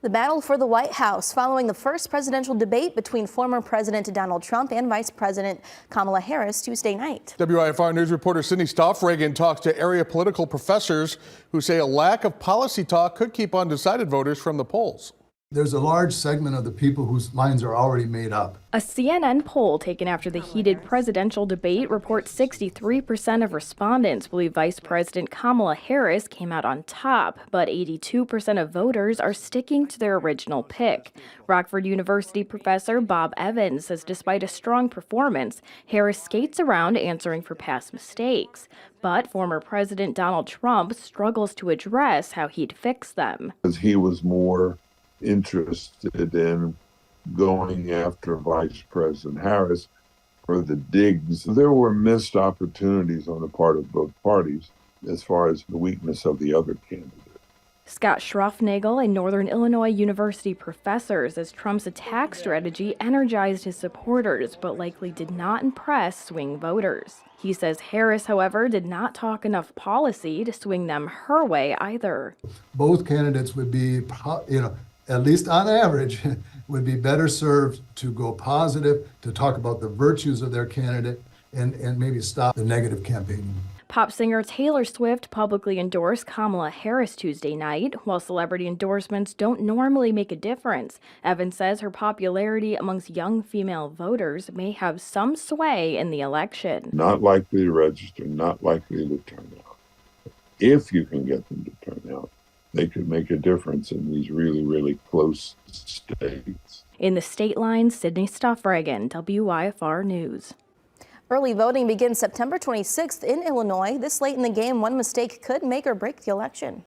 The battle for the White House following the first presidential debate between former President Donald Trump and Vice President Kamala Harris Tuesday night. WIFR News reporter Sydney Stoffregan talks to area political professors who say a lack of policy talk could keep undecided voters from the polls. There's a large segment of the people whose minds are already made up. A CNN poll taken after the heated presidential debate reports 63% of respondents believe Vice President Kamala Harris came out on top, but 82% of voters are sticking to their original pick. Rockford University professor Bob Evans says despite a strong performance, Harris skates around answering for past mistakes. But former President Donald Trump struggles to address how he'd fix them. He was more interested in going after Vice President Harris for the digs. There were missed opportunities on the part of both parties as far as the weakness of the other candidate. Scott Schroffnagel, a Northern Illinois University professor, says Trump's attack strategy energized his supporters, but likely did not impress swing voters. He says Harris, however, did not talk enough policy to swing them her way either. Both candidates would be, at least on average, would be better served to go positive, to talk about the virtues of their candidate, and maybe stop the negative campaigning. Pop singer Taylor Swift publicly endorsed Kamala Harris Tuesday night. While celebrity endorsements don't normally make a difference, Evans says her popularity amongst young female voters may have some sway in the election. Not likely to register, not likely to turn out. If you can get them to turn out, they could make a difference in these really, really close states. In the state line, Sydney Stoffregan, WIFR News. Early voting begins September 26th in Illinois. This late in the game, one mistake could make or break the election.